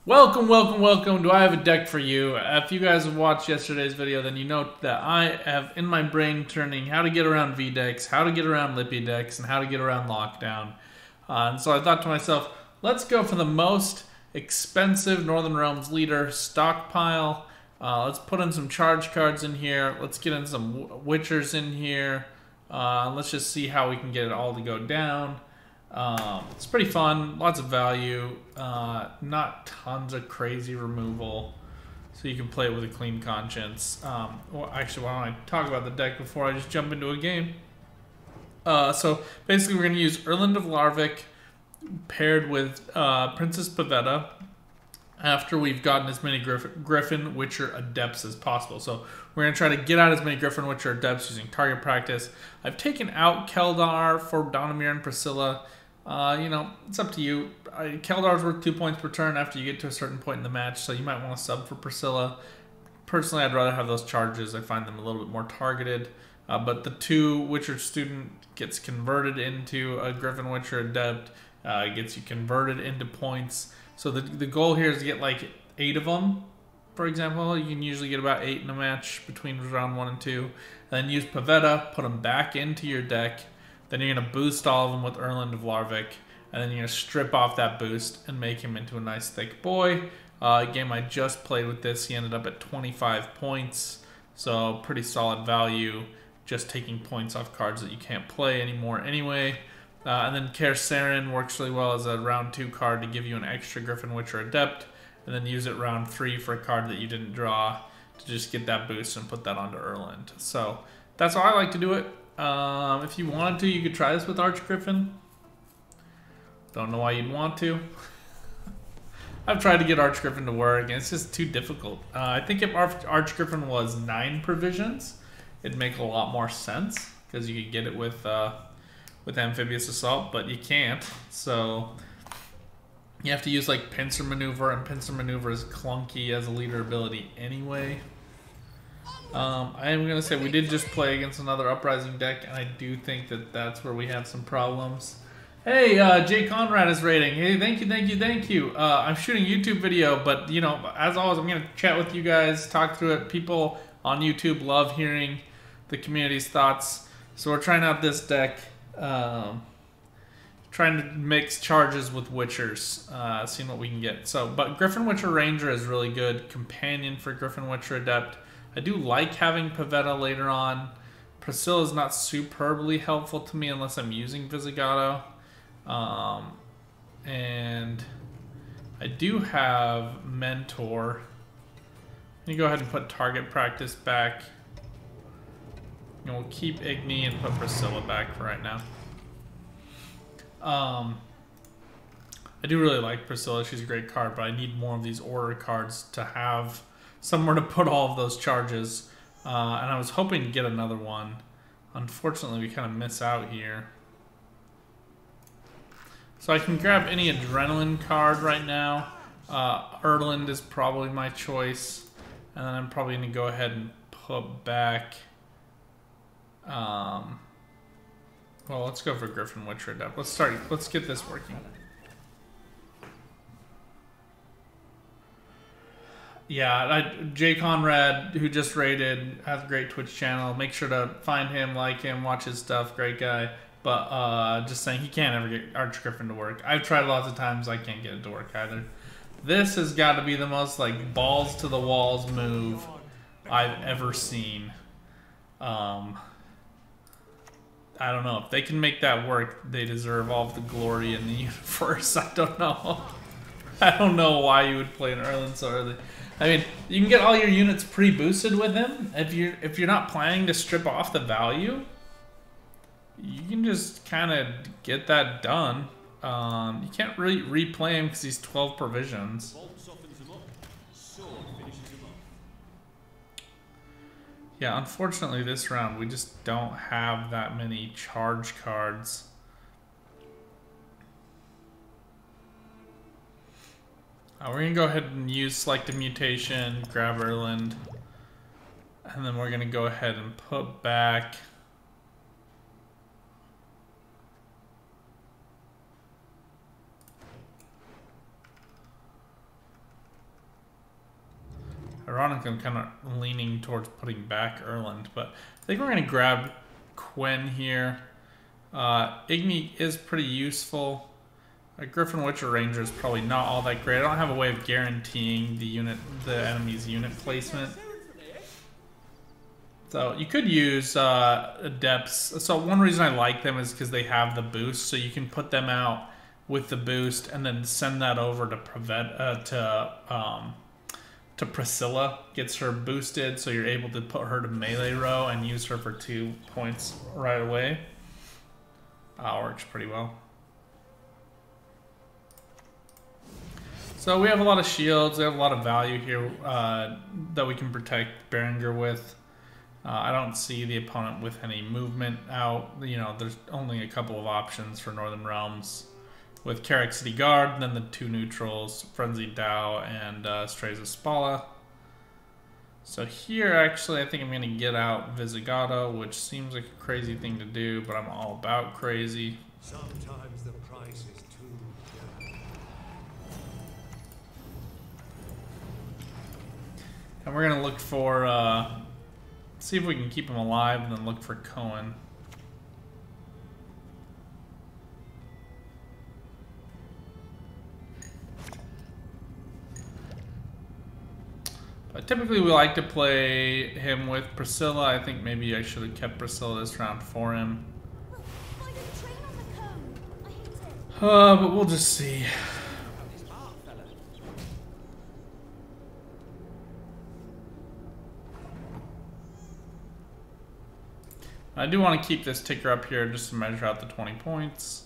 Welcome, welcome, welcome. Do I have a deck for you? If you guys have watched yesterday's video, then you know that I have in my brain turning how to get around V-decks, how to get around Lippy decks, and how to get around Lockdown. And so I thought to myself, let's go for the most expensive Northern Realms leader stockpile. Let's put in some charge cards in here. Let's get in some Witchers in here. Let's just see how we can get it all to go down. It's pretty fun, lots of value, not tons of crazy removal, so you can play it with a clean conscience. Well, actually, why don't I talk about the deck before I just jump into a game? So basically we're going to use Erland of Larvik paired with Princess Pavetta after we've gotten as many Griffin Witcher Adepts as possible. So we're going to try to get out as many Griffin Witcher Adepts using target practice. I've taken out Keldar for Donamir and Priscilla. You know, it's up to you. Keldar's worth 2 points per turn after you get to a certain point in the match, so you might want to sub for Priscilla. Personally, I'd rather have those charges. I find them a little bit more targeted. But the 2 Witcher student gets converted into a Griffin Witcher Adept, gets you converted into points. So the goal here is to get like 8 of them, for example. You can usually get about 8 in a match between round 1 and 2. Then use Pavetta, put them back into your deck. Then you're going to boost all of them with Erland of Larvik. And then you're going to strip off that boost and make him into a nice thick boy. A game I just played with this, he ended up at 25 points. So pretty solid value, just taking points off cards that you can't play anymore anyway. And then Kaer Seren works really well as a round 2 card to give you an extra Griffin Witcher Adept. And then use it round 3 for a card that you didn't draw to just get that boost and put that onto Erland. So that's how I like to do it. If you wanted to, you could try this with Archgriffin. Don't know why you'd want to. I've tried to get Archgriffin to work, and it's just too difficult. I think if Archgriffin was 9 provisions, it'd make a lot more sense, because you could get it with Amphibious Assault, but you can't. So you have to use like Pincer Maneuver, and Pincer Maneuver is clunky as a leader ability anyway. I am going to say we did just play against another Uprising deck, and I do think that that's where we have some problems. Hey, Jay Conrad is rating. Hey, thank you, thank you, thank you. I'm shooting a YouTube video, but, you know, as always, I'm going to chat with you guys, talk through it. People on YouTube love hearing the community's thoughts. So we're trying out this deck, trying to mix charges with Witchers, seeing what we can get. So, but Griffin Witcher Ranger is really good. Companion for Griffin Witcher Adept. I do like having Pavetta later on. Priscilla is not superbly helpful to me unless I'm using Visigato. And I do have Mentor. Let me go ahead and put target practice back. And we'll keep Igni and put Priscilla back for right now. I do really like Priscilla. She's a great card, but I need more of these order cards to have somewhere to put all of those charges. And I was hoping to get another one. Unfortunately, we kind of miss out here. So I can grab any Adrenaline card right now. Erland is probably my choice. And then I'm probably going to go ahead and put back... well, let's go for Griffin Witcher Adept. Let's get this working. Yeah, Jay Conrad, who just rated, has a great Twitch channel. Make sure to find him, like him, watch his stuff. Great guy. But just saying, he can't ever get Archgriffin to work. I've tried lots of times. I can't get it to work either. This has got to be the most like balls to the walls move I've ever seen. I don't know. If they can make that work, they deserve all of the glory in the universe. I don't know. I don't know why you would play an Erland so early. I mean, you can get all your units pre-boosted with him. If you're not planning to strip off the value, you can just kind of get that done. You can't really replay him because he's 12 provisions. Yeah, unfortunately this round we just don't have that many charge cards. We're going to go ahead and use Select a Mutation, grab Erland, and then we're going to go ahead and put back Ironically, I'm kind of leaning towards putting back Erland, but I think we're going to grab Quen here. Igni is pretty useful. A Griffin Witcher Ranger is probably not all that great. I don't have a way of guaranteeing the enemy's unit placement. So you could use Adepts. So one reason I like them is because they have the boost, so you can put them out with the boost and then send that over to Priscilla. Gets her boosted, so you're able to put her to melee row and use her for 2 points right away. Works pretty well. So we have a lot of shields. We have a lot of value here that we can protect Berengar with. I don't see the opponent with any movement out. You know, there's only a couple of options for Northern Realms with Carrick City Guard, and then the 2 neutrals, Frenzied Dow and Strays of Spala. So here, actually, I think I'm going to get out Visigodo, which seems like a crazy thing to do, but I'm all about crazy. Sometimes the price is too dear. And we're going to look for, see if we can keep him alive, and then look for Cohen. Typically, we like to play him with Priscilla. I think maybe I should have kept Priscilla this round for him. But we'll just see. I do want to keep this ticker up here just to measure out the 20 points.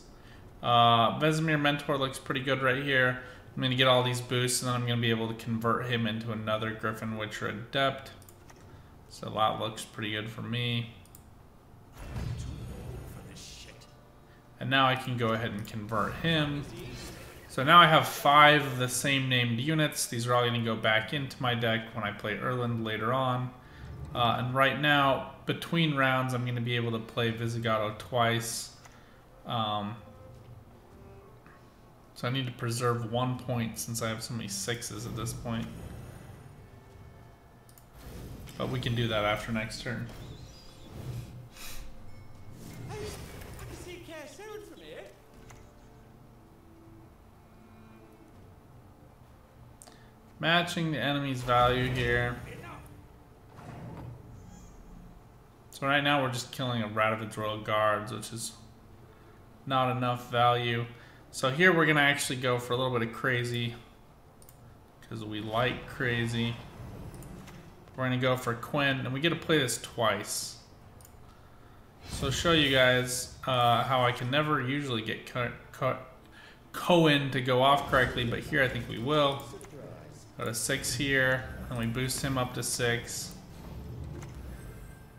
Vesemir Mentor looks pretty good right here. I'm going to get all these boosts, and then I'm going to be able to convert him into another Griffin Witcher Adept. So that looks pretty good for me. And now I can go ahead and convert him. So now I have 5 of the same named units. These are all going to go back into my deck when I play Erland later on. And right now, between rounds, I'm going to be able to play Visigodo twice. So I need to preserve 1 point since I have so many 6s at this point. But we can do that after next turn. Matching the enemy's value here. So right now we're just killing a Radovid's Royal Guards, which is not enough value. So here we're going to actually go for a little bit of crazy because we like crazy. We're going to go for Quen, and we get to play this twice. So show you guys how I can never usually get Cohen to go off correctly, but here I think we will. Got a 6 here, and we boost him up to 6.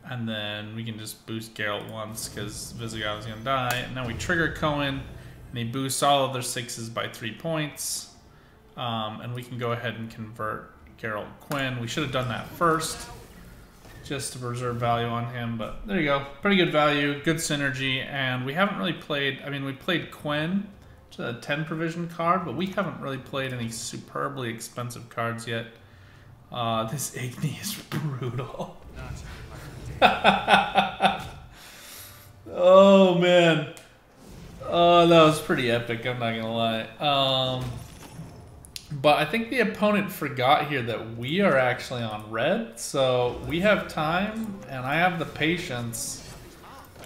And then we can just boost Geralt once because Visigodo's going to die. And now we trigger Cohen. And he boosts all of their 6s by 3 points. And we can go ahead and convert Geralt Quen. We should have done that first, just to preserve value on him. But there you go. Pretty good value, good synergy. And we haven't really played, I mean, we played Quen, which is a 10 provision card, but we haven't really played any superbly expensive cards yet. This Igni is brutal. Oh, man. Oh, that was pretty epic, I'm not gonna lie. But I think the opponent forgot here that we are actually on red, so we have time, and I have the patience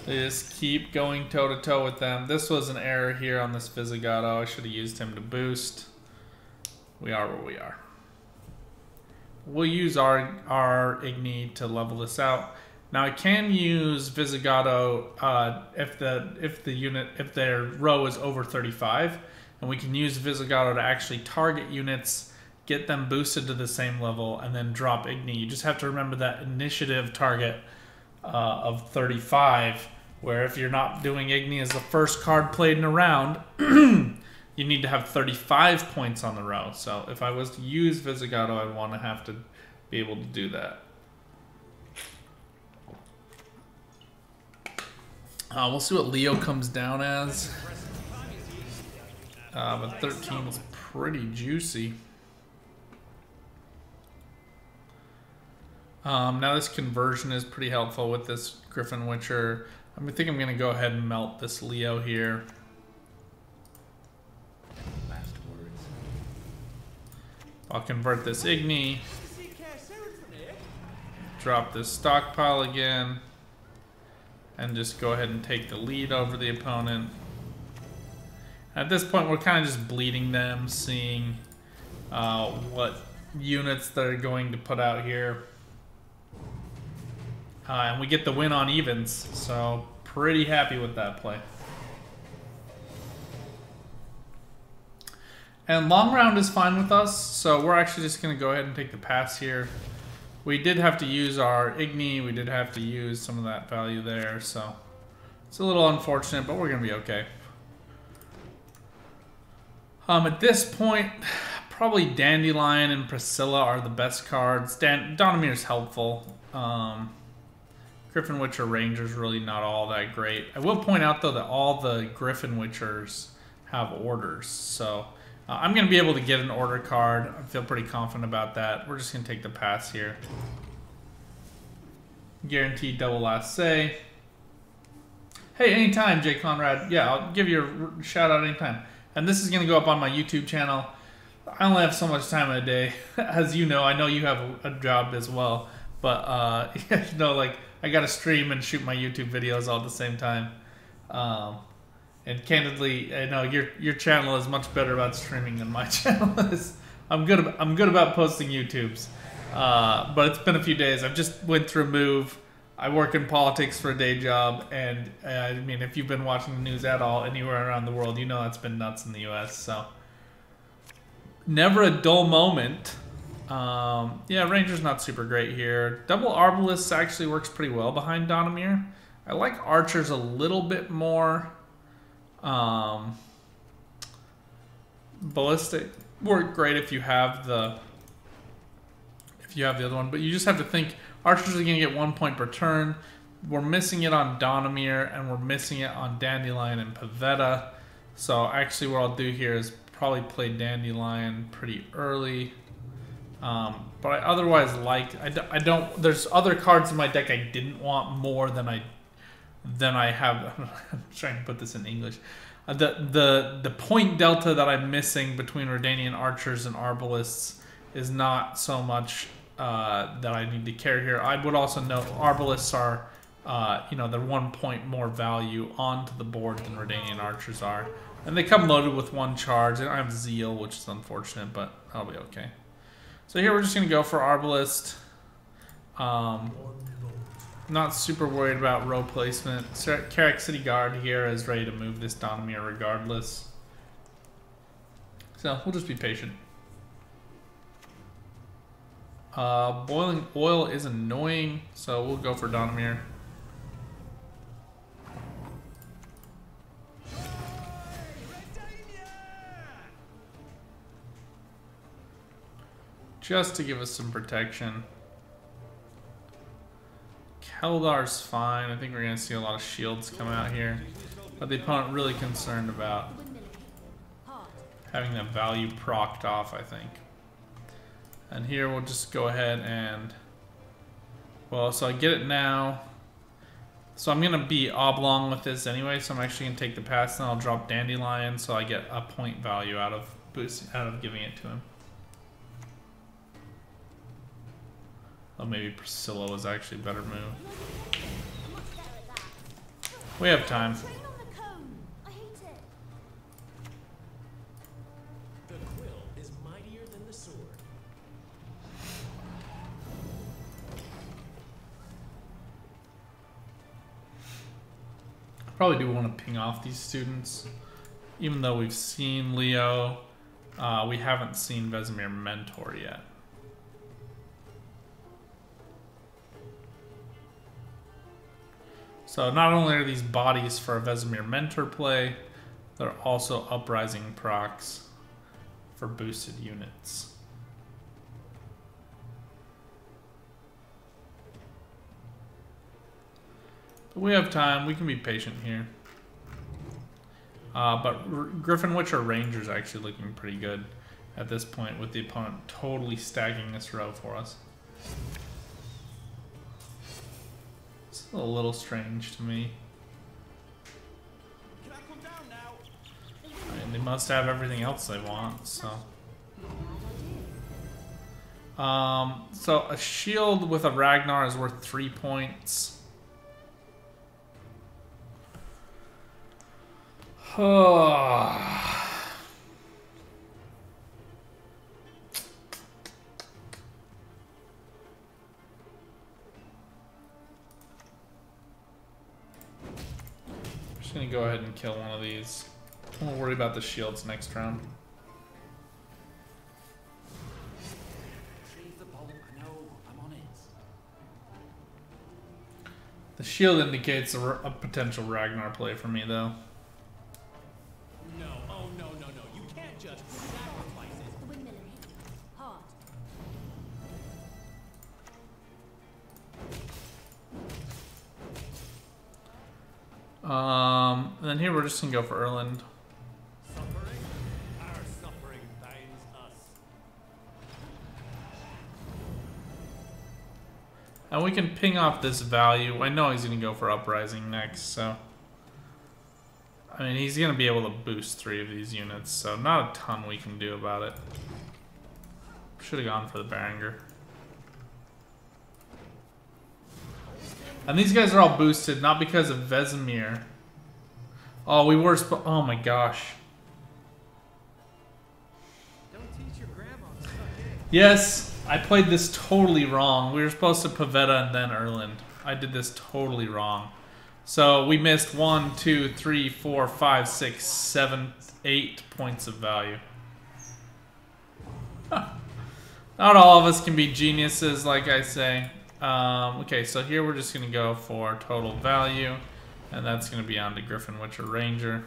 to just keep going toe-to-toe with them. This was an error here on this Visigodo. I should have used him to boost. We are where we are. We'll use our Igni to level this out. Now I can use Visigodo if their row is over 35, and we can use Visigodo to actually target units, get them boosted to the same level, and then drop Igni. You just have to remember that initiative target of 35, where if you're not doing Igni as the first card played in a round, you need to have 35 points on the row. So if I was to use Visigodo, I'd want to have to be able to do that. We'll see what Leo comes down as. But 13 is pretty juicy. Now this conversion is pretty helpful with this Griffin Witcher. I think I'm going to go ahead and melt this Leo here. Last words. I'll convert this Igni. Drop this stockpile again. And just go ahead and take the lead over the opponent. At this point, we're kind of just bleeding them, seeing what units they're going to put out here. And we get the win on evens, so pretty happy with that play. And long round is fine with us, so we're actually just going to go ahead and take the pass here. We did have to use our Igni, we did have to use some of that value there, so it's a little unfortunate, but we're going to be okay. At this point, probably Dandelion and Priscilla are the best cards. Donomir's helpful. Griffin Witcher Ranger's really not all that great. I will point out, though, that all the Griffin Witchers have orders, so I'm going to be able to get an order card. I feel pretty confident about that. We're just going to take the pass here. Guaranteed double last say. Hey, anytime, Jay Conrad. Yeah, I'll give you a shout out anytime. And this is going to go up on my YouTube channel. I only have so much time in a day. As you know, I know you have a job as well. But, you know, like, I got to stream and shoot my YouTube videos all at the same time. And candidly, I know your channel is much better about streaming than my channel is. I'm good about posting YouTubes, but it's been a few days. I've just went through a move. I work in politics for a day job, and I mean, if you've been watching the news at all anywhere around the world, you know that's been nuts in the U.S. So never a dull moment. Yeah, Ranger's not super great here. Double Arbalist actually works pretty well behind Donomir. I like Archers a little bit more. Ballistic work great if you have the other one, but you just have to think Archers are gonna get 1 point per turn. We're missing it on Donomir, and we're missing it on Dandelion and Pavetta. So actually what I'll do here is probably play Dandelion pretty early. But I otherwise like, I don't, there's other cards in my deck I didn't want more than I have. I'm trying to put this in English. The point delta that I'm missing between Redanian Archers and Arbalists is not so much that I need to carry here. I would also note Arbalists are, you know, they're 1 point more value onto the board than Redanian Archers are. And they come loaded with 1 charge. They don't have Zeal, which is unfortunate, but that'll be okay. So here we're just going to go for Arbalist. Not super worried about row placement. Carrick City Guard here is ready to move this Donomir regardless. So we'll just be patient. Boiling Oil is annoying, so we'll go for Donomir. Just to give us some protection. Keldar's fine. I think we're going to see a lot of shields come out here. But the opponent really concerned about having that value procced off, I think. And here we'll just go ahead and... Well, so I get it now. So I'm going to be oblong with this anyway, so I'm actually going to take the pass, and I'll drop Dandelion, so I get a point value out of giving it to him. Oh, maybe Priscilla was actually a better move. We have time. The quill is mightier than the sword. Probably do want to ping off these students. Even though we've seen Leo, we haven't seen Vesemir Mentor yet. So not only are these bodies for a Vesemir Mentor play, they're also Uprising procs for boosted units. But we have time, we can be patient here. But Griffin Witcher Ranger is actually looking pretty good at this point, with the opponent totally stacking this row for us. a little strange to me. Can I come down now? I mean, they must have everything else they want, so. So a shield with a Ragnar is worth 3 points. Just gonna go ahead and kill one of these. I won't worry about the shields next round. Retrieve the bolt. I know. I'm on it. The shield indicates a potential Ragnar play for me, though. No. Oh no, no, no. You can't just sacrifice it. The windmiller here. Hard. And then here we're just gonna go for Erland. Suffering? Our suffering binds us. And we can ping off this value. I know he's gonna go for Uprising next, so. I mean, he's gonna be able to boost 3 of these units, so not a ton we can do about it. Should have gone for the Berenger. And these guys are all boosted, not because of Vesemir. Oh, we were oh my gosh. Don't teach your grandma to suck eggs. Yes, I played this totally wrong. We were supposed to Pavetta and then Erland. I did this totally wrong. So we missed 1, 2, 3, 4, 5, 6, 7, 8 points of value. Huh. Not all of us can be geniuses, like I say. Okay, so here we're just gonna go for total value, and that's gonna be on to Griffin Witcher Ranger.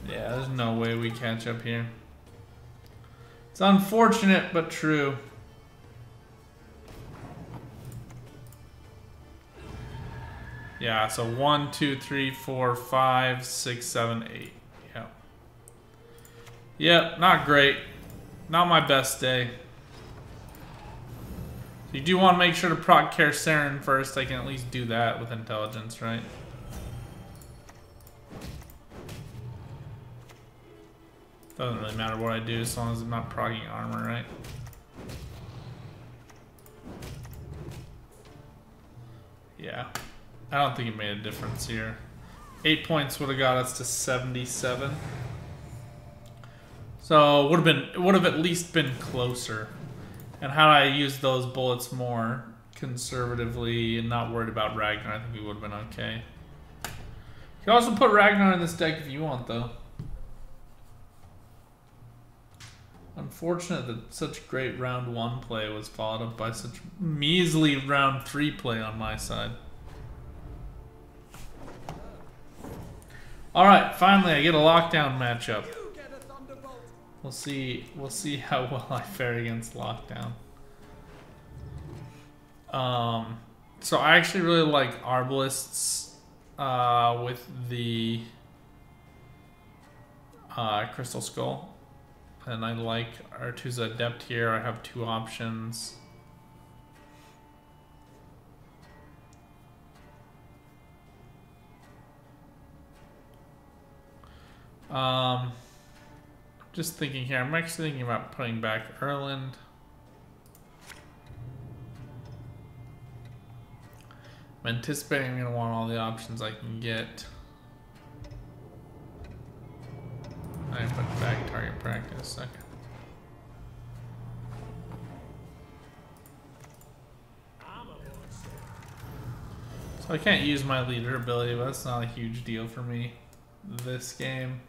Yeah, there's no way we catch up here. It's unfortunate, but true. Yeah, so 1, 2, 3, 4, 5, 6, 7, 8. Yeah. Yep, not great. Not my best day. So you do want to make sure to proc Care Saren first. I can at least do that with intelligence, right? Doesn't really matter what I do as long as I'm not progging armor, right? Yeah. I don't think it made a difference here. 8 points would have got us to 77. So it would have at least been closer. And had I used those bullets more conservatively and not worried about Ragnar, I think we would have been okay. You can also put Ragnar in this deck if you want, though. Unfortunate that such great round 1 play was followed up by such measly round 3 play on my side. Alright, finally I get a lockdown matchup. We'll see how well I fare against lockdown. So I actually really like Arbalists with the Crystal Skull. And I like Artusa Adept here. I have 2 options. Just thinking here. I'm actually thinking about putting back Erland. I'm anticipating I'm going to want all the options I can get. I put back target practice. Okay. So I can't use my leader ability, but that's not a huge deal for me this game.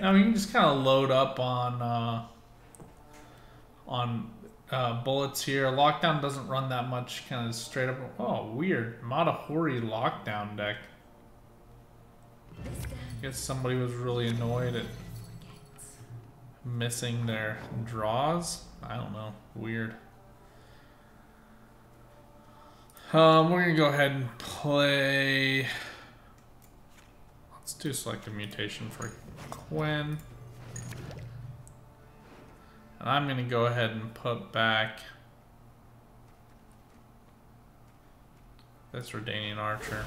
Now we can just kind of load up on bullets here. Lockdown doesn't run that much, kind of straight up. Oh, weird. Matahori lockdown deck. I guess somebody was really annoyed at missing their draws. I don't know. Weird. We're gonna go ahead and play. Let's do selective mutation for Quinn. And I'm gonna go ahead and put back this Redanian archer.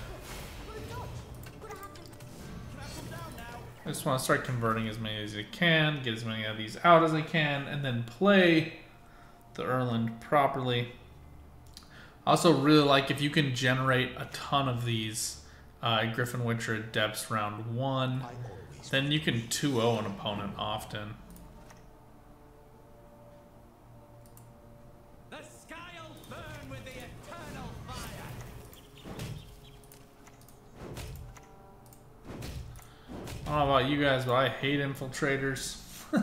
I just want to start converting as many as I can, get as many of these out as I can, and then play the Erland properly. I also really like if you can generate a ton of these Griffin Witcher Adepts round 1, then you can 2-0 an opponent often. The sky'll burn with the eternal fire. I don't know about you guys, but I hate infiltrators.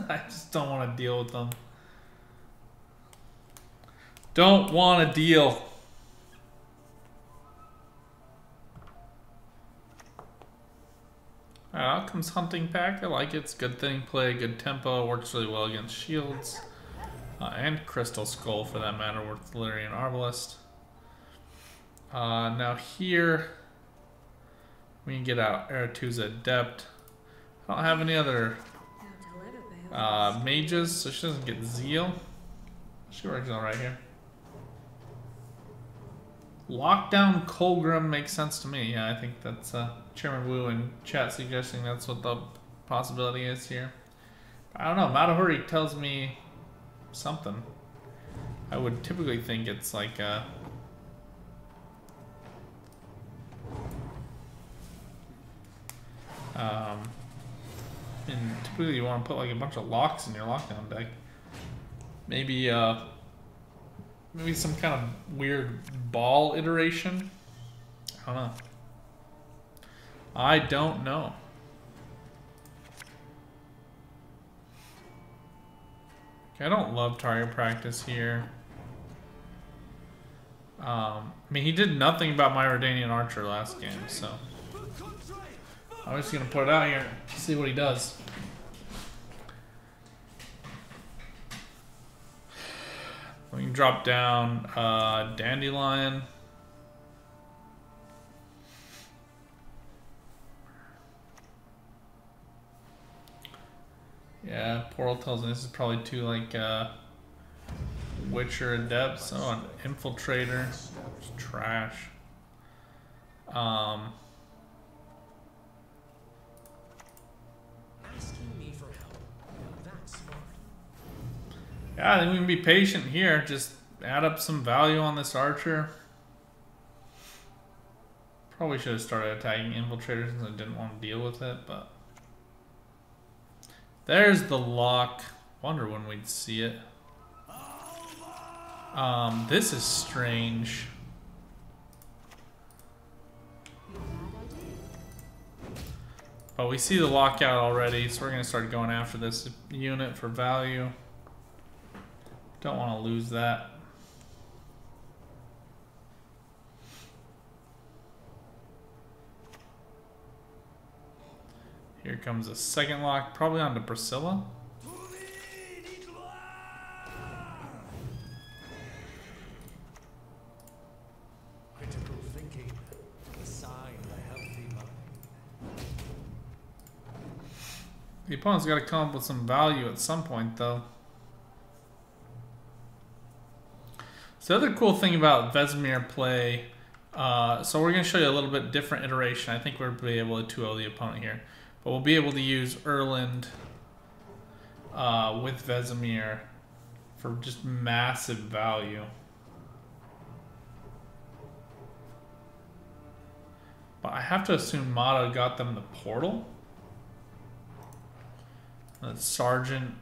I just don't want to deal with them. Don't want to deal. Alright, out comes Hunting Pack. I like it. It's a good thing. Play a good tempo. Works really well against shields. And Crystal Skull, for that matter, with Valyrian Arbalest. Now here, we can get out Aretuza Adept. I don't have any other mages, so she doesn't get Zeal. She works all right here. Lockdown Colgrim makes sense to me. Yeah, I think that's Chairman Wu in chat suggesting that's what the possibility is here. But I don't know. Matahuri tells me something. I would typically think it's like a... and typically you want to put like a bunch of locks in your lockdown deck. Maybe maybe some kind of weird ball iteration. I don't know. I don't know. Okay, I don't love target practice here. I mean, he did nothing about my Redanian Archer last game, so I'm just gonna put it out here to see what he does. We can drop down Dandelion. Yeah, Portal tells me this is probably too like Witcher Adepts. Oh, an Infiltrator. It's trash. Asking me for help. That's smart. Yeah, I think we can be patient here. Just add up some value on this archer. Probably should have started attacking infiltrators since I didn't want to deal with it, but there's the lock. Wonder when we'd see it. This is strange. But we see the lockout already, so we're gonna start going after this unit for value. Don't want to lose that. Here comes a second lock, probably onto Priscilla. Critical thinking, a sign of a healthy mind. The opponent's got to come up with some value at some point, though. So the other cool thing about Vesemir play, so we're going to show you a little bit different iteration. I think we'll be able to 2-0 the opponent here. But we'll be able to use Erland with Vesemir for just massive value. But I have to assume Mata got them the portal. That Sergeant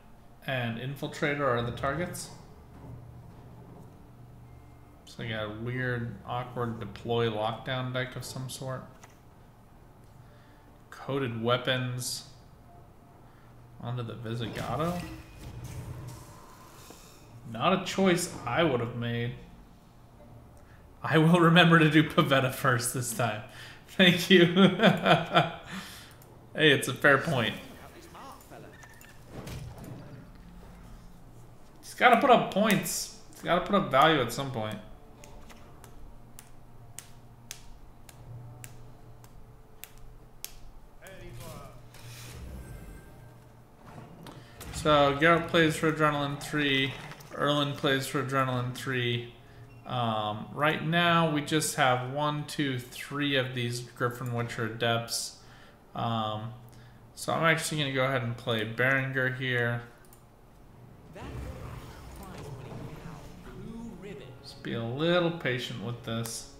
and Infiltrator are the targets. It's like a weird, awkward deploy lockdown deck of some sort. Coded weapons onto the Visigato. Not a choice I would have made. I will remember to do Pavetta first this time. Thank you. Hey, it's a fair point. got to put up points. It's got to put up value at some point. So Garrett plays for Adrenaline 3. Erland plays for Adrenaline 3. Right now we just have 1, 2, 3 of these Griffin Witcher Adepts. So I'm actually going to go ahead and play Berenger here. Just be a little patient with this.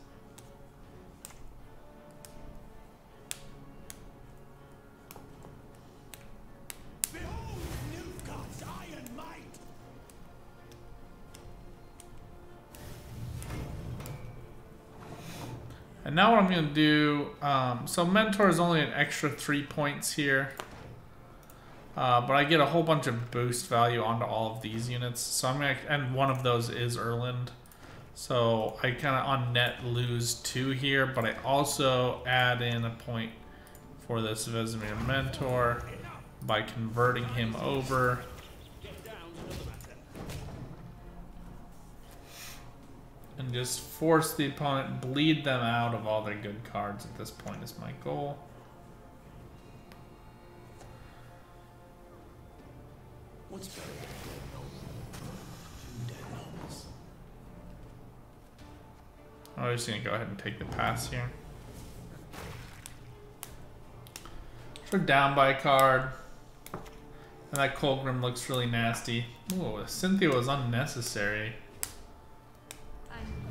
And now what I'm going to do, so Mentor is only an extra 3 points here. But I get a whole bunch of boost value onto all of these units. So I'm going to, and one of those is Erland. So I kind of on net lose 2 here, but I also add in a point for this Vesemir Mentor by converting him over. And just force the opponent, bleed them out of all their good cards at this point is my goal. What's better? I'm just going to go ahead and take the pass here. So down by a card. And that Colgrim looks really nasty. Ooh, Cynthia was unnecessary.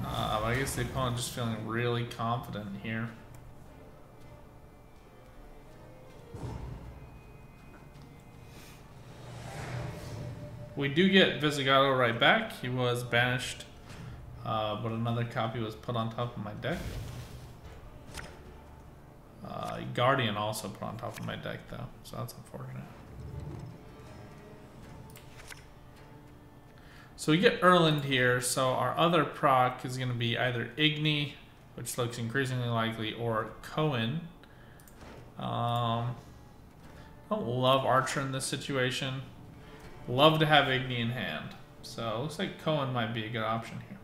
I guess the opponent just feeling really confident here. We do get Visigodo right back. He was banished, but another copy was put on top of my deck. Guardian also put on top of my deck though, so that's unfortunate. So we get Erland here, so our other proc is going to be either Igni, which looks increasingly likely, or Cohen. I don't love Archer in this situation. Love to have Igni in hand. So it looks like Cohen might be a good option here.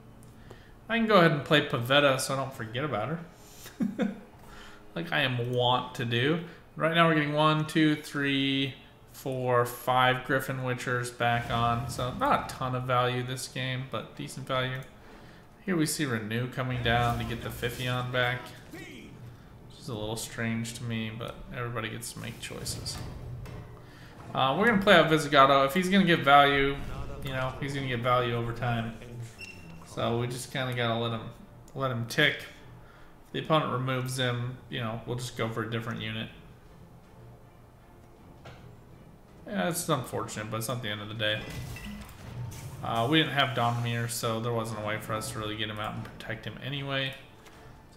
I can go ahead and play Pavetta so I don't forget about her. Like I am wont to do. Right now we're getting 1, 2, 3, 4, 5 Griffin Witchers back on. So not a ton of value this game, but decent value. Here we see Renew coming down to get the Fifion back. Which is a little strange to me, but everybody gets to make choices. We're going to play out Visigodo. If he's going to get value, you know, he's going to get value over time. So we just kind of got to let him tick. If the opponent removes him, you know, we'll just go for a different unit. Yeah, it's unfortunate, but it's not the end of the day. We didn't have Donmir, so there wasn't a way for us to really get him out and protect him anyway.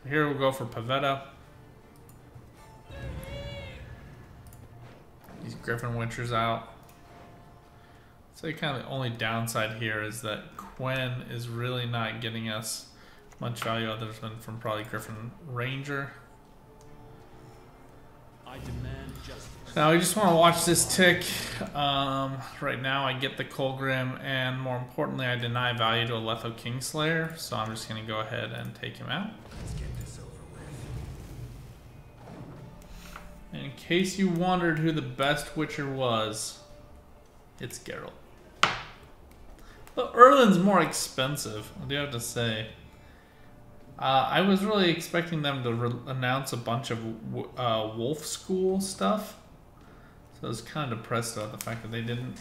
So here we'll go for Pavetta. These Griffin Witchers out. So kind of the only downside here is that Gwen is really not getting us much value other than from probably Griffin Ranger. I demand justice. Now we just want to watch this tick. Right now I get the Colgrim, and more importantly I deny value to a Letho Kingslayer, so I'm just going to go ahead and take him out. Let's get this over with. In case you wondered who the best Witcher was, it's Geralt. But Erland's more expensive, I do have to say. I was really expecting them to announce a bunch of Wolf School stuff. So I was kind of depressed about the fact that they didn't.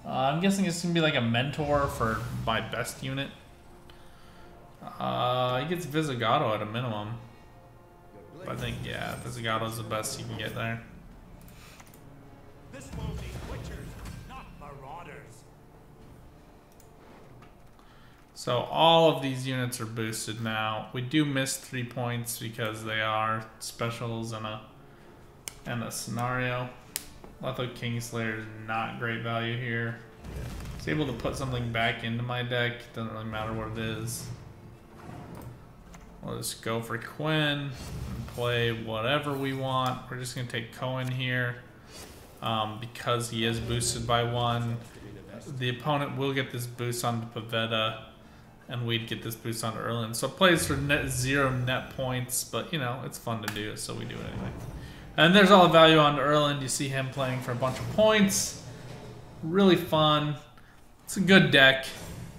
I'm guessing it's going to be like a mentor for my best unit. He gets Visigodo at a minimum. But I think, yeah, Visigodo's the best you can get there. This will be Witchers, not Marauders. So all of these units are boosted now. We do miss 3 points because they are specials and a scenario. Letho Kingslayer is not great value here. It's able to put something back into my deck. Doesn't really matter what it is. We'll just go for Quinn and play whatever we want. We're just going to take Cohen here because he is boosted by 1. the opponent will get this boost onto Pavetta, and we'd get this boost onto Erland. So it plays for zero net points, but you know, it's fun to do, so we do it anyway. And there's all the value onto Erland. You see him playing for a bunch of points. Really fun. It's a good deck.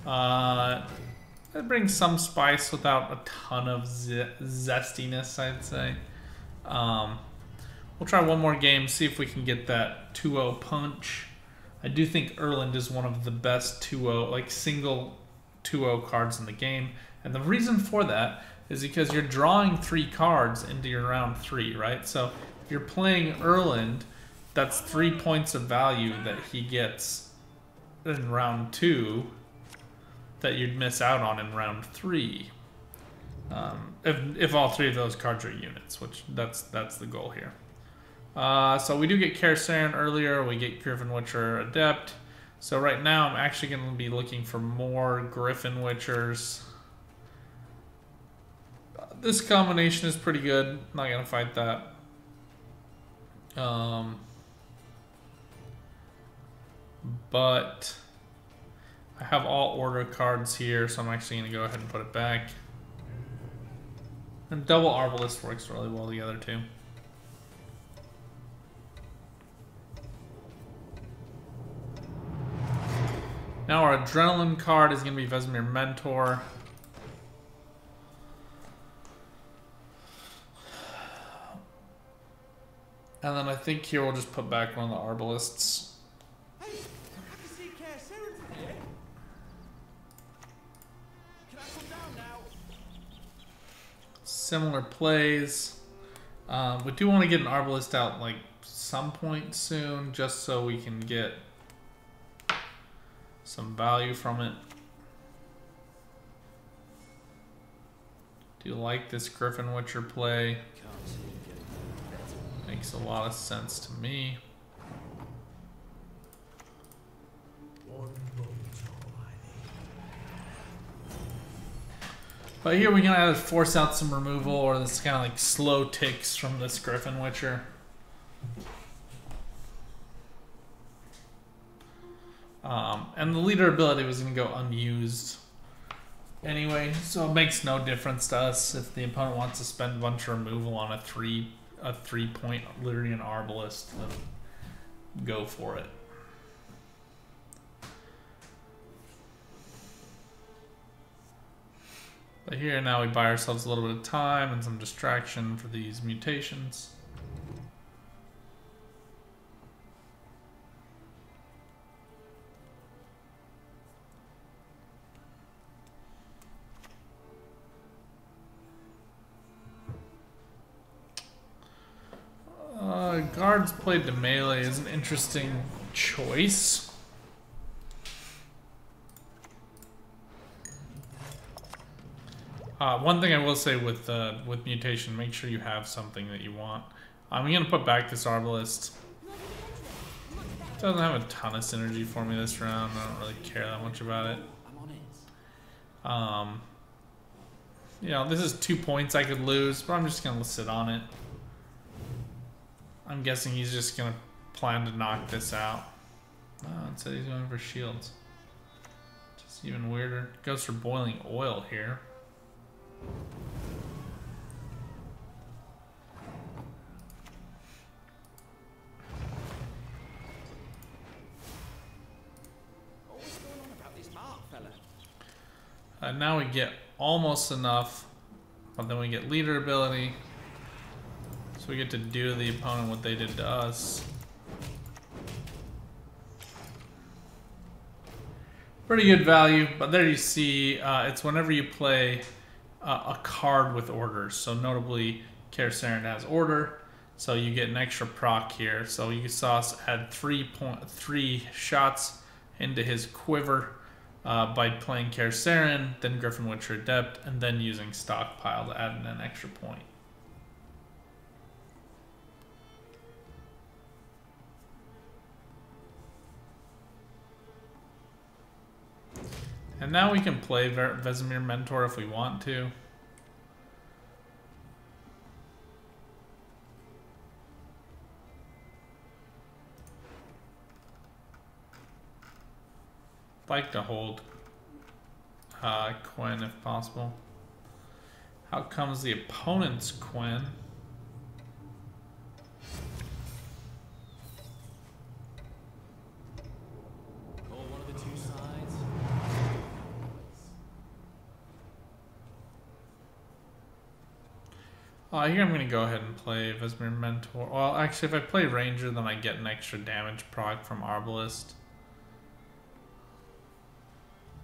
It brings some spice without a ton of zestiness, I'd say. We'll try one more game, see if we can get that 2-0 punch. I do think Erland is one of the best 2-0, like single 2-0 cards in the game. And the reason for that is because you're drawing 3 cards into your round 3, right? So if you're playing Erland, that's 3 points of value that he gets in round 2 that you'd miss out on in round 3. If all 3 of those cards are units, which that's the goal here. So we do get Karsaren earlier, we get Griffin Witcher Adept. So right now I'm actually going to be looking for more Griffin Witchers. This combination is pretty good, not going to fight that. But I have all order cards here, so I'm actually going to go ahead and put it back. And double Arbalest works really well together too. Now our Adrenaline card is going to be Vesemir Mentor. And then I think here we'll just put back one of the Arbalists. Hey, I can see Karsaren from here. Can I come down now? Similar plays. We do want to get an Arbalist out like some point soon, just so we can get some value from it. Do you like this Griffin Witcher play? Makes a lot of sense to me. But here we can either force out some removal or this kind of like slow ticks from this Griffin Witcher. And the leader ability was going to go unused anyway, so it makes no difference to us if the opponent wants to spend a bunch of removal on a 3-point Lyrian Arbalest, then go for it. But here now we buy ourselves a little bit of time and some distraction for these mutations. Guards played to melee is an interesting choice. One thing I will say with mutation, make sure you have something that you want. I'm gonna put back this Arbalest. Doesn't have a ton of synergy for me this round. I don't really care that much about it. You know, this is 2 points I could lose, but I'm just gonna sit on it. I'm guessing he's just gonna plan to knock this out. Oh, it said he's going for shields. Just even weirder. Goes for boiling oil here. What's going on about this Mark fella? Now we get almost enough, but then we get leader ability. So we get to do to the opponent what they did to us. Pretty good value, but there you see, it's whenever you play a card with orders. So notably, Karsaren has order, so you get an extra proc here. So you saw us add 3 shots into his quiver by playing Karsaren, then Griffin Witcher Adept, and then using Stockpile to add in an extra point. And now we can play Vesemir Mentor if we want to. I'd like to hold Quinn if possible. How comes the opponent's Quinn? Oh, one of the two sides. Here I'm going to go ahead and play Vesemir Mentor. Well, actually, if I play Ranger, then I get an extra damage proc from Arbalist.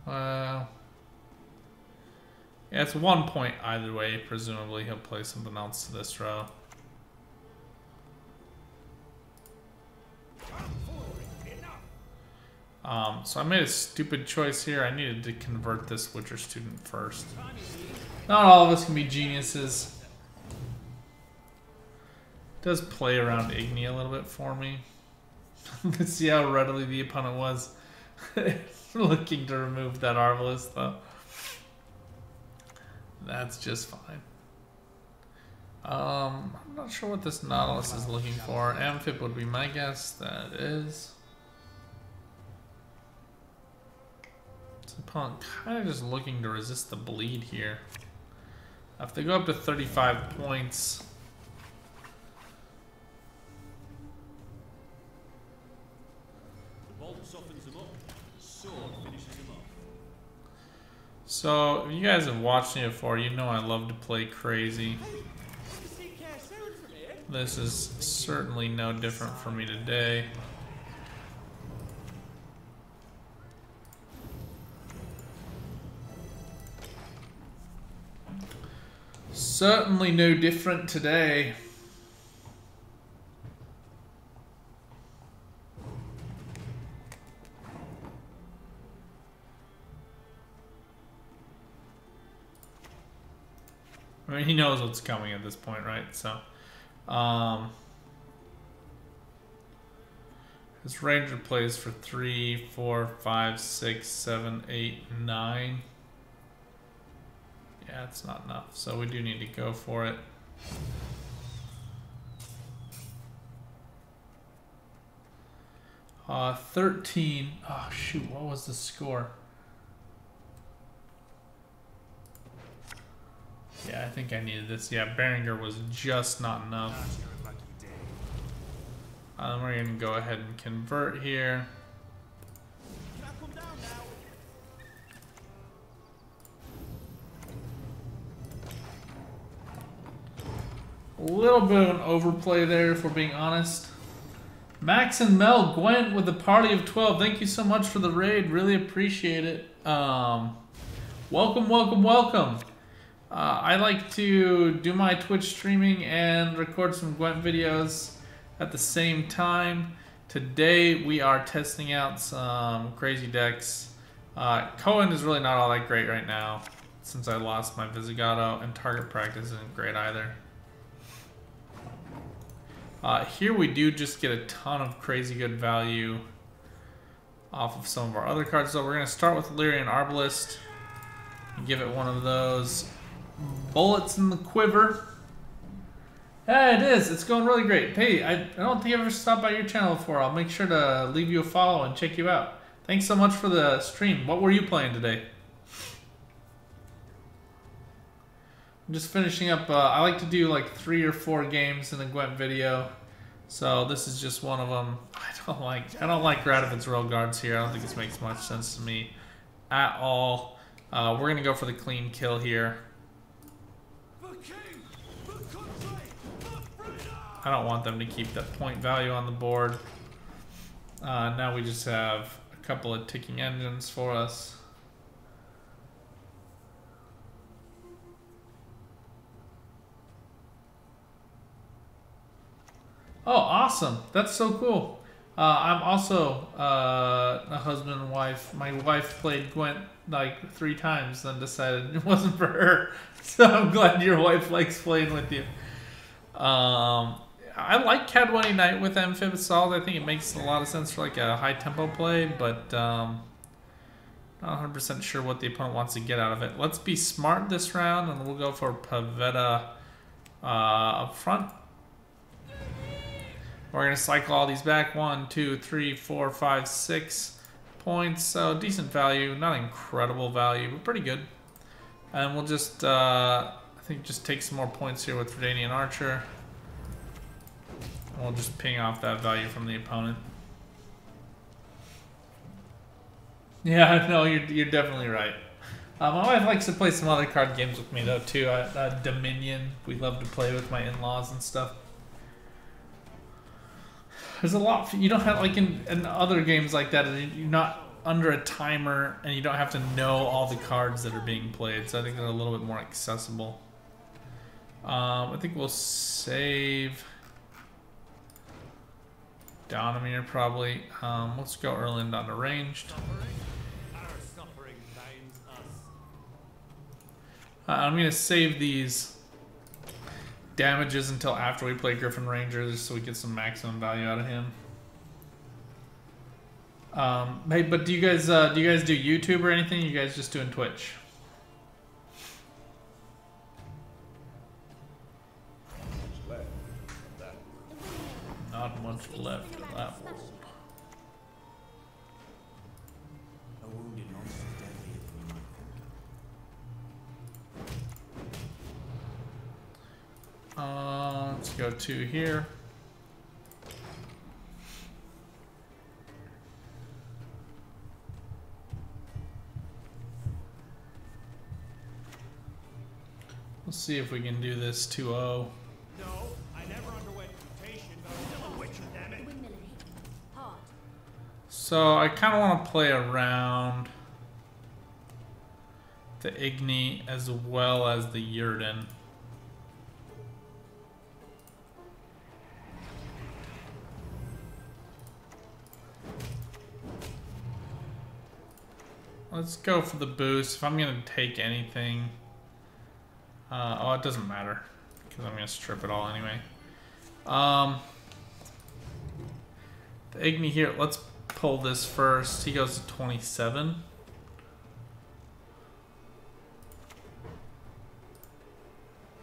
Yeah, it's 1 point either way. Presumably, he'll play something else to this row. So I made a stupid choice here. I needed to convert this Witcher student first. Not all of us can be geniuses. It does play around Igni a little bit for me. Let's see how readily the opponent was looking to remove that Arbalist, though. That's just fine. I'm not sure what this Nautilus is looking for. Amphib would be my guess. That is. This opponent kind of just looking to resist the bleed here. If they go up to 35 points... So, if you guys have watched me before, you know I love to play crazy. This is certainly no different for me today. Certainly no different today. I mean, he knows what's coming at this point, right? So, his Ranger plays for 3, 4, 5, 6, 7, 8, 9. Yeah, it's not enough. So we do need to go for it. Uh, 13. Oh, shoot. What was the score? Yeah, I think I needed this. Yeah, Berenger was just not enough. We're going to go ahead and convert here. A little bit of an overplay there, if we're being honest. Max and Mel, Gwent with a party of 12. Thank you so much for the raid. Really appreciate it. Welcome, welcome, welcome. I like to do my Twitch streaming and record some Gwent videos at the same time. Today we are testing out some crazy decks. Cohen is really not all that great right now since I lost my Visigodo, and target practice isn't great either. Here we do just get a ton of crazy good value off of some of our other cards. So we're going to start with Illyrian Arbalist and give it one of those bullets in the quiver. Yeah, it is. It's going really great. Hey, I don't think I've ever stopped by your channel before. I'll make sure to leave you a follow and check you out. Thanks so much for the stream. What were you playing today? I'm just finishing up. I like to do like 3 or 4 games in a Gwent video. So this is just one of them. I don't like Radovit's Royal Guards here. I don't think this makes much sense to me at all. We're going to go for the clean kill here. I don't want them to keep that point value on the board. Now we just have a couple of ticking engines for us. Oh, awesome. That's so cool. I'm also a husband and wife. My wife played Gwent like 3 times, then decided it wasn't for her. So I'm glad your wife likes playing with you. I like Cadwani Knight with Amphib Assault. I think it makes a lot of sense for like a high tempo play, but not 100% sure what the opponent wants to get out of it. Let's be smart this round, and we'll go for Pavetta up front. We're going to cycle all these back. 1, 2, 3, 4, 5, 6. points, so decent value. Not incredible value, but pretty good. And we'll just, I think, just take some more points here with Redanian Archer. And we'll just ping off that value from the opponent. Yeah, no, you're definitely right. My wife likes to play some other card games with me though too. Dominion, we love to play with my in-laws and stuff. There's a lot. You don't have, like in other games like that, you're not under a timer and you don't have to know all the cards that are being played. So I think they're a little bit more accessible. I think we'll save Donomir probably. Let's go Erland on the ranged. I'm going to save these damages until after we play Griffin Ranger, just so we get some maximum value out of him. Hey, but do you guys do YouTube or anything? You guys just doing Twitch? Not much left of that world. Let's go to here. We'll see if we can do this 2-0. No, I never underwent mutation, but I'm still a witcher, damn it. So I kind of want to play around the Igni as well as the Yurden. Let's go for the boost. If I'm going to take anything... oh, it doesn't matter. Because I'm going to strip it all anyway. The Igni here, let's pull this first. He goes to 27.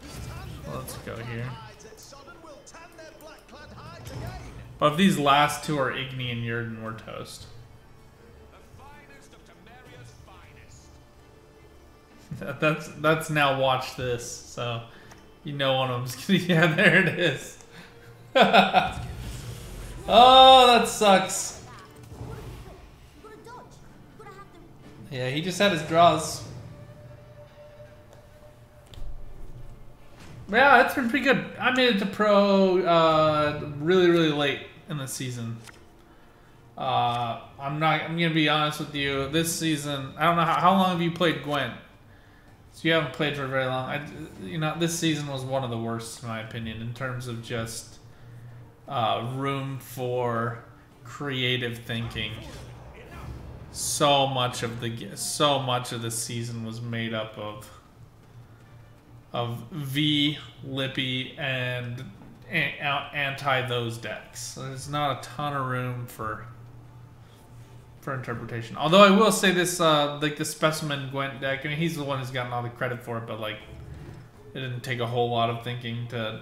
So let's go here. But if these last two are Igni and Yurden, we're toast. That's now watch this, so you know one of them's gonna. Yeah, there it is. Oh, that sucks. Yeah, he just had his draws. Yeah, it's been pretty good. I made it to pro really late in the season. I'm gonna be honest with you. This season, I don't know how long have you played Gwent? So you haven't played for very long. This season was one of the worst in my opinion in terms of just room for creative thinking. So much of the season was made up of V, Lippy, and anti those decks. So there's not a ton of room for interpretation. Although I will say this, like the Specimen Gwent deck, I mean, he's the one who's gotten all the credit for it, but like, it didn't take a whole lot of thinking to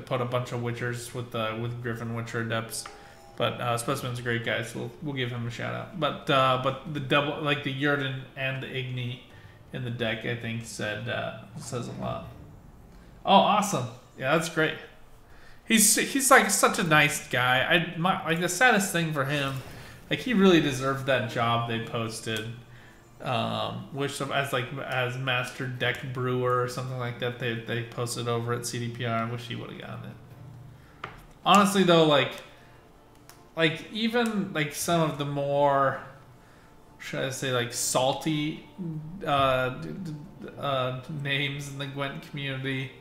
put a bunch of Witchers with Griffin Witcher Adepts. But Specimen's a great guy, so we'll give him a shout out. But the double, like the Yurden and the Igni in the deck, I think says a lot. Oh, awesome! Yeah, that's great. He's like such a nice guy. Like the saddest thing for him. Like he really deserved that job they posted, as Master Deck Brewer or something like that. They posted over at CDPR. I wish he would have gotten it. Honestly, though, like even like some of the more, should I say, like salty names in the Gwent community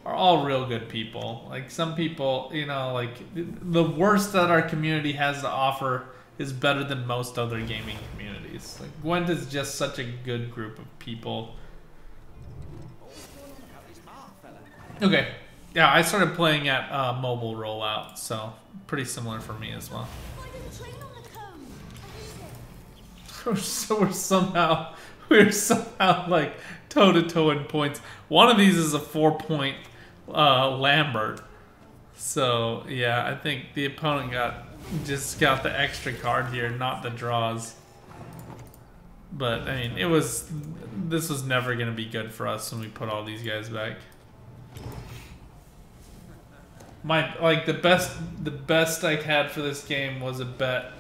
are all real good people. Like some people, like the worst that our community has to offer is better than most other gaming communities. Like Gwent is just such a good group of people. Okay, yeah, I started playing at mobile rollout, so pretty similar for me as well. So we're somehow like toe to toe in points. One of these is a 4-point Lambert. So yeah, I think the opponent just got the extra card here, not the draws. But I mean, this was never gonna be good for us when we put all these guys back. The best I had for this game was a bet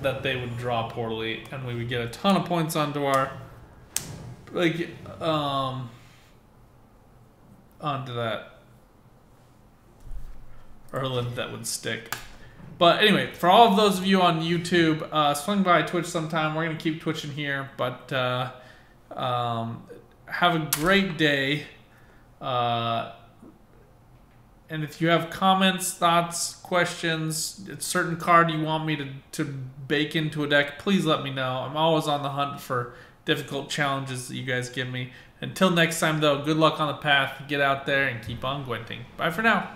that they would draw poorly and we would get a ton of points onto our onto that Erland that would stick. But anyway, for all of those of you on YouTube, swing by Twitch sometime. We're gonna keep twitching here, but have a great day. And if you have comments, thoughts, questions, a certain card you want me to bake into a deck, please let me know. I'm always on the hunt for difficult challenges that you guys give me. Until next time, though, good luck on the path. Get out there and keep on gwenting. Bye for now.